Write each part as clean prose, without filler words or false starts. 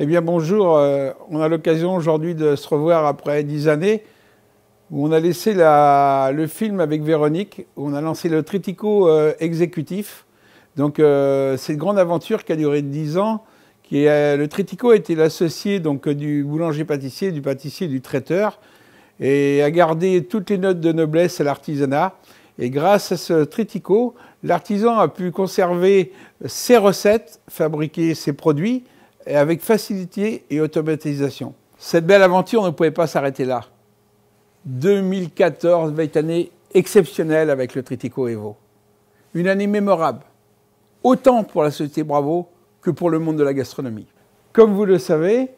Eh bien bonjour, on a l'occasion aujourd'hui de se revoir après 10 années où on a laissé le film avec Véronique, où on a lancé le Tritico exécutif. Donc c'est une grande aventure qui a duré 10 ans. Le Tritico a été l'associé du boulanger-pâtissier, du pâtissier, du traiteur, et a gardé toutes les notes de noblesse à l'artisanat. Et grâce à ce Tritico, l'artisan a pu conserver ses recettes, fabriquer ses produits, et avec facilité et automatisation. Cette belle aventure ne pouvait pas s'arrêter là. 2014 va être une année exceptionnelle avec le Tritico Evo. Une année mémorable, autant pour la société Bravo que pour le monde de la gastronomie. Comme vous le savez,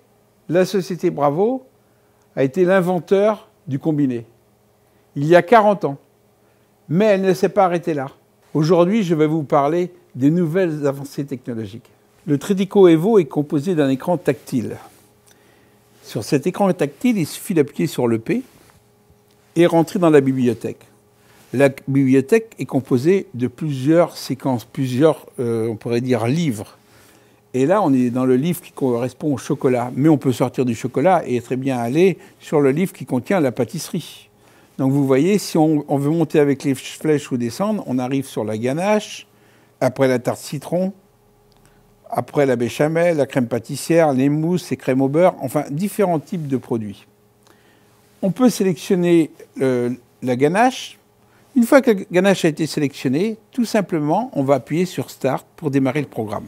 la société Bravo a été l'inventeur du combiné. Il y a 40 ans. Mais elle ne s'est pas arrêtée là. Aujourd'hui, je vais vous parler des nouvelles avancées technologiques. Le Tritico Evo est composé d'un écran tactile. Sur cet écran tactile, il suffit d'appuyer sur le P et rentrer dans la bibliothèque. La bibliothèque est composée de plusieurs séquences, on pourrait dire, livres. Et là, on est dans le livre qui correspond au chocolat. Mais on peut sortir du chocolat et très bien aller sur le livre qui contient la pâtisserie. Donc vous voyez, si on veut monter avec les flèches ou descendre, on arrive sur la ganache, après la tarte citron, après la béchamel, la crème pâtissière, les mousses, les crèmes au beurre, enfin différents types de produits. On peut sélectionner la ganache. Une fois que la ganache a été sélectionnée, tout simplement, on va appuyer sur Start pour démarrer le programme.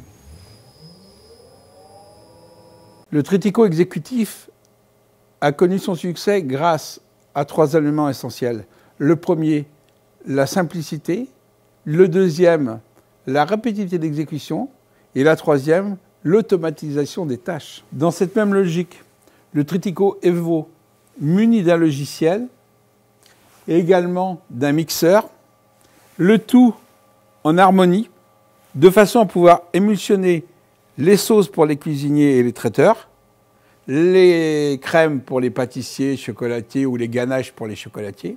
Le Tritico exécutif a connu son succès grâce à 3 éléments essentiels. Le premier, la simplicité. Le deuxième, la rapidité d'exécution. Et la troisième, l'automatisation des tâches. Dans cette même logique, le Tritico Evo, muni d'un logiciel et également d'un mixeur, le tout en harmonie, de façon à pouvoir émulsionner les sauces pour les cuisiniers et les traiteurs, les crèmes pour les pâtissiers, chocolatiers ou les ganaches pour les chocolatiers.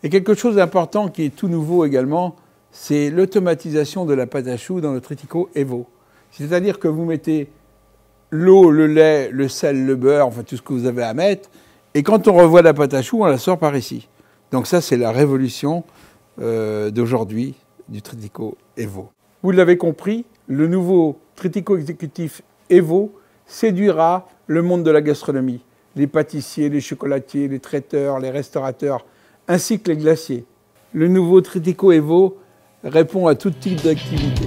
Et quelque chose d'important qui est tout nouveau également, c'est l'automatisation de la pâte à choux dans le Tritico Evo. C'est-à-dire que vous mettez l'eau, le lait, le sel, le beurre, enfin tout ce que vous avez à mettre, et quand on revoit la pâte à choux, on la sort par ici. Donc ça, c'est la révolution d'aujourd'hui du Tritico Evo. Vous l'avez compris, le nouveau Tritico exécutif Evo séduira le monde de la gastronomie, les pâtissiers, les chocolatiers, les traiteurs, les restaurateurs, ainsi que les glaciers. Le nouveau Tritico Evo répond à tout type d'activité.